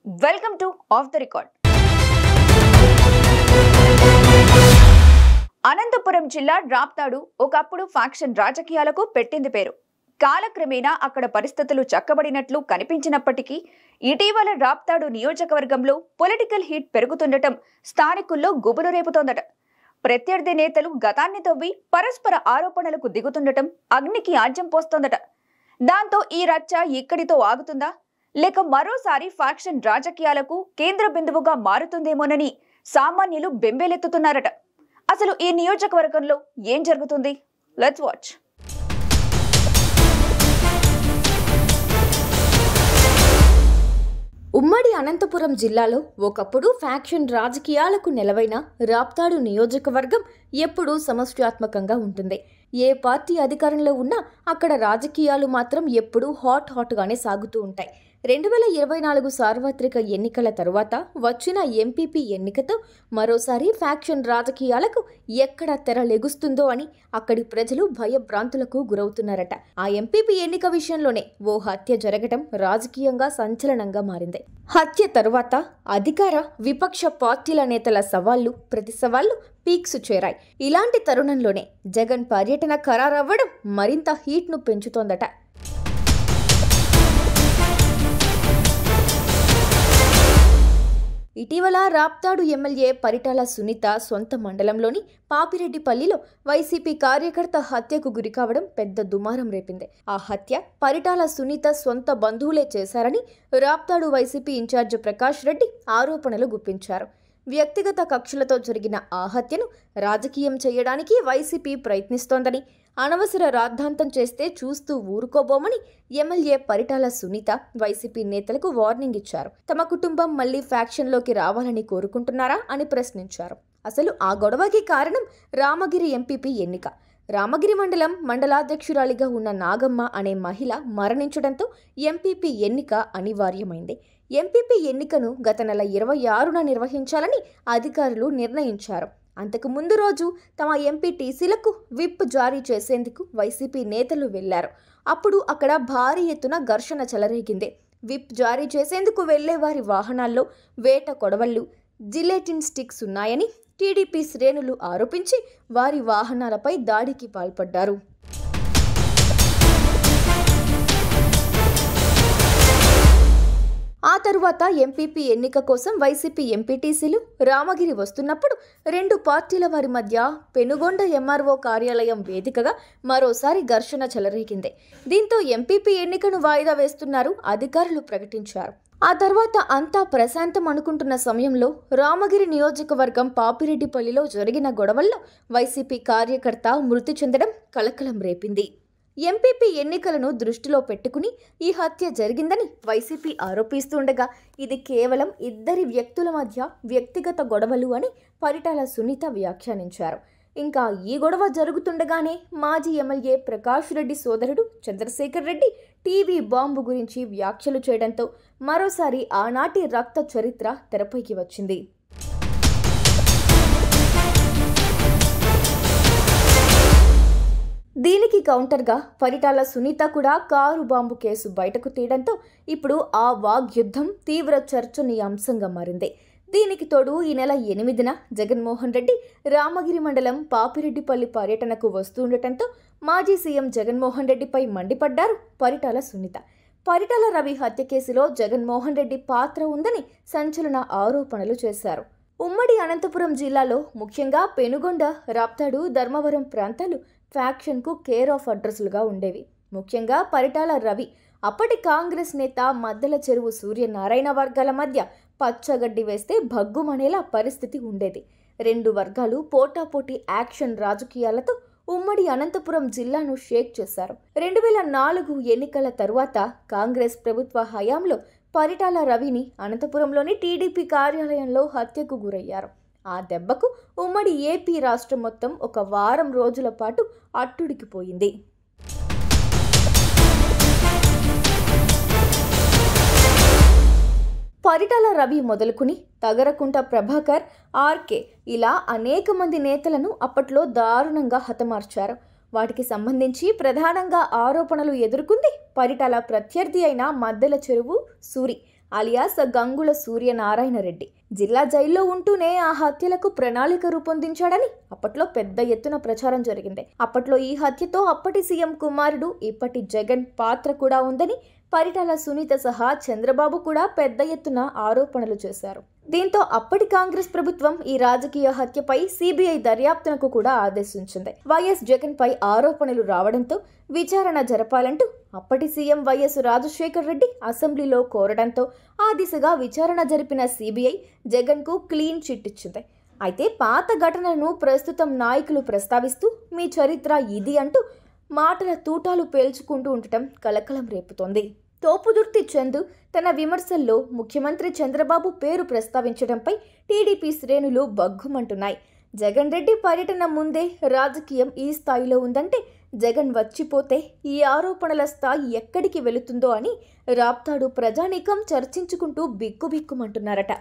Welcome to off the record. Anantapuram జిల్లా రాప్తాడు ఒకప్పుడు faction రాజకీయాలకు పెట్టింది పేరు. కాలక్రమేణా అక్కడ పరిస్థితులు చక్కబడినట్లు కనిపించినప్పటికీ ఇటీవల రాప్తాడు నియోజకవర్గంలో పొలిటికల్ హీట్ పెరుగుతుండటం స్థానికుల్లో గుబులు రేపుతోందట. ప్రత్యర్థి నేతలు గతాన్ని తవ్వి పరస్పర ఆరోపణలకు దిగుతుండటం అగ్నికి ఆజ్యం పోస్తోందట. దాంతో ఈ రచ్చ ఇక్కడితో ఆగుతుందా, లేక మరోసారి ఫ్యాక్షన్ రాజకీయాలకు కేంద్ర బిందువుగా మారుతుందేమోనని సామాన్యులు బెంబేలెత్తుతున్నారట. అసలు ఈ నియోజకవర్గంలో ఏం జరుగుతుంది? Let's watch. ఉమ్మడి అనంతపురం జిల్లాలో ఒకప్పుడు ఫ్యాక్షన్ రాజకీయాలకు నెలవైన రాప్తాడు నియోజకవర్గం ఎప్పుడూ సమస్యాత్మకంగా ఉంటుంది. ఏ పార్టీ అధికారంలో ఉన్నా అక్కడ రాజకీయాలు మాత్రం ఎప్పుడూ హాట్గానే సాగుతూ ఉంటాయి. 2024 సార్వత్రిక ఎన్నికల తరువాత వచ్చిన ఎంపీపీ ఎన్నికతో మరోసారి ఫ్యాక్షన్ రాజకీయాలకు ఎక్కడ తెర లెగుస్తుందో అని అక్కడి ప్రజలు భయభ్రాంతులకు గురవుతున్నారట. ఆ ఎంపీపీ ఎన్నిక విషయంలోనే ఓ హత్య జరగటం రాజకీయంగా సంచలనంగా మారింది. హత్య తరువాత అధికార విపక్ష పార్టీల నేతల సవాళ్లు ప్రతి సవాళ్లు పీక్స్ చేరాయి. ఇలాంటి తరుణంలోనే జగన్ పర్యటన ఖరారవ్వడం మరింత హీట్ను పెంచుతోందట. ఇటీవల రాప్తాడు ఎమ్మెల్యే పరిటాల సునీత సొంత మండలంలోని పాపిరెడ్డిపల్లిలో వైసీపీ కార్యకర్త హత్యకు గురికావడం పెద్ద దుమారం రేపింది. ఆ హత్య పరిటాల సునీత సొంత బంధువులే చేశారని రాప్తాడు వైసీపీ ఇన్ఛార్జ్ ప్రకాష్ రెడ్డి ఆరోపణలు గుప్పించారు. వ్యక్తిగత కక్షలతో జరిగిన ఆ హత్యను రాజకీయం చేయడానికి వైసీపీ ప్రయత్నిస్తోందని, అనవసర రాద్ధాంతం చేస్తే చూస్తూ ఊరుకోబోమని ఎమ్మెల్యే పరిటాల సునీత వైసీపీ నేతలకు వార్నింగ్ ఇచ్చారు. తమ కుటుంబం మళ్లీ ఫ్యాక్షన్లోకి రావాలని కోరుకుంటున్నారా అని ప్రశ్నించారు. అసలు ఆ గొడవకి కారణం రామగిరి ఎంపీపీ ఎన్నిక. రామగిరి మండలాధ్యక్షురాలిగా ఉన్న నాగమ్మ అనే మహిళ మరణించడంతో ఎంపీపీ ఎన్నిక అనివార్యమైంది. ఎంపీపీ ఎన్నికను గత నెల 26న నిర్వహించాలని అధికారులు నిర్ణయించారు. అంతకు ముందు రోజు తమ ఎంపీటీసీలకు విప్ జారీ చేసేందుకు వైసీపీ నేతలు వెళ్లారు. అప్పుడు అక్కడ భారీ ఎత్తున ఘర్షణ చెలరేగింది. విప్ జారీ చేసేందుకు వెళ్లే వారి వాహనాల్లో వేట కొడవళ్లు, జిలెటిన్ స్టిక్స్ ఉన్నాయని టీడీపీ శ్రేణులు ఆరోపించి వారి వాహనాలపై దాడికి పాల్పడ్డారు. ఆ తరువాత ఎంపీపీ ఎన్నిక కోసం వైసీపీ ఎంపీటీసీలు రామగిరి వస్తున్నప్పుడు రెండు పార్టీల వారి మధ్య పెనుగొండ ఎంఆర్ఓ కార్యాలయం వేదికగా మరోసారి ఘర్షణ చెలరేగింది. దీంతో ఎంపీపీ ఎన్నికను వాయిదా వేస్తున్నారు అధికారులు ప్రకటించారు. ఆ తర్వాత అంతా ప్రశాంతం అనుకుంటున్న సమయంలో రామగిరి నియోజకవర్గం పాపిరెడ్డిపల్లిలో జరిగిన గొడవల్లో వైసీపీ కార్యకర్త మృతి చెందడం కలకలం రేపింది. ఎంపీపీ ఎన్నికలను దృష్టిలో పెట్టుకుని ఈ హత్య జరిగిందని వైసీపీ ఆరోపిస్తుండగా ఇది కేవలం ఇద్దరి వ్యక్తుల మధ్య వ్యక్తిగత గొడవలు అని పరిటాల సునీత వ్యాఖ్యానించారు. ఇంకా ఈ గొడవ జరుగుతుండగానే మాజీ ఎమ్మెల్యే ప్రకాష్ రెడ్డి సోదరుడు చంద్రశేఖర్ రెడ్డి టీవీ బాంబు గురించి వ్యాఖ్యలు చేయడంతో మరోసారి ఆనాటి రక్త చరిత్ర తెరపైకి వచ్చింది. దీనికి కౌంటర్గా పరిటాల సునీత కూడా కారు బాంబు కేసు బయటకు తీయడంతో ఇప్పుడు ఆ వాగ్యుద్ధం తీవ్ర చర్చనీయాంశంగా మారింది. దీనికి తోడు ఈ నెల 8న జగన్మోహన్ రెడ్డి రామగిరి మండలం పాపిరెడ్డిపల్లి పర్యటనకు వస్తుండటంతో మాజీ సీఎం జగన్మోహన్ రెడ్డిపై మండిపడ్డారు పరిటాల సునీత. పరిటాల రవి హత్య కేసులో జగన్మోహన్ రెడ్డి పాత్ర ఉందని సంచలన ఆరోపణలు చేశారు. ఉమ్మడి అనంతపురం జిల్లాలో ముఖ్యంగా పెనుగొండ, రాప్తాడు, ధర్మవరం ప్రాంతాలు ఫ్యాక్షన్కు కేర్ ఆఫ్ అడ్రస్లుగా ఉండేవి. ముఖ్యంగా పరిటాల రవి అప్పటి కాంగ్రెస్ నేత మద్దెల చెరువు సూర్యనారాయణ వర్గాల మధ్య పచ్చగడ్డి వేస్తే భగ్గుమనేలా పరిస్థితి ఉండేది. రెండు వర్గాలు పోటాపోటీ యాక్షన్ రాజకీయాలతో ఉమ్మడి అనంతపురం జిల్లాను షేక్ చేశారు. 2004 ఎన్నికల తరువాత కాంగ్రెస్ ప్రభుత్వ హయాంలో పరిటాల రవిని అనంతపురంలోని టీడీపీ కార్యాలయంలో హత్యకు గురయ్యారు. ఆ దెబ్బకు ఉమ్మడి ఏపీ రాష్ట్రం మొత్తం ఒక వారం రోజుల పాటు అట్టుడికిపోయింది. పరిటాల రవి మొదలుకుని తగరకుంట ప్రభాకర్, ఆర్కే ఇలా అనేక మంది నేతలను అప్పట్లో దారుణంగా హతమార్చారు. వాటికి సంబంధించి ప్రధానంగా ఆరోపణలు ఎదుర్కొంది పరిటాల ప్రత్యర్థి అయిన మద్దెల చెరువు సూరి. అలియాస్ గంగుల సూర్యనారాయణ రెడ్డి. జిల్లా జైల్లో ఉంటూనే ఆ హత్యలకు ప్రణాళిక రూపొందించాడని అప్పట్లో పెద్ద ఎత్తున ప్రచారం జరిగింది. అప్పట్లో ఈ హత్యతో అప్పటి సీఎం కుమారుడు ఇప్పటి జగన్ పాత్ర కూడా ఉందని పరిటాల సునీత సహా చంద్రబాబు కూడా పెద్ద ఎత్తున ఆరోపణలు చేశారు. దీంతో అప్పటి కాంగ్రెస్ ప్రభుత్వం ఈ రాజకీయ హత్యపై సిబిఐ దర్యాప్తునకు కూడా ఆదేశించింది. వైఎస్ జగన్ పై ఆరోపణలు రావడంతో విచారణ జరపాలంటూ అప్పటి సీఎం వైఎస్ రాజశేఖర్ రెడ్డి అసెంబ్లీలో కోరడంతో ఆ దిశగా విచారణ జరిపిన సిబిఐ జగన్ కు క్లీన్ చిట్ ఇచ్చింది. అయితే పాత ఘటనలను ప్రస్తుతం నాయకులు ప్రస్తావిస్తూ మీ చరిత్ర ఇది అంటూ మాటల తూటాలు పేల్చుకుంటూ ఉండటం కలకలం రేపుతోంది. తోపుదుర్తి చందు తన విమర్శల్లో ముఖ్యమంత్రి చంద్రబాబు పేరు ప్రస్తావించడంపై టీడీపీ శ్రేణులు బగ్గుమంటున్నాయి. జగన్ రెడ్డి పర్యటన ముందే రాజకీయం ఈ స్థాయిలో ఉందంటే జగన్ వచ్చిపోతే ఈ ఆరోపణల స్థాయి ఎక్కడికి వెళుతుందో అని రాప్తాడు ప్రజానీకం చర్చించుకుంటూ బిక్కుబిక్కుమంటున్నారట.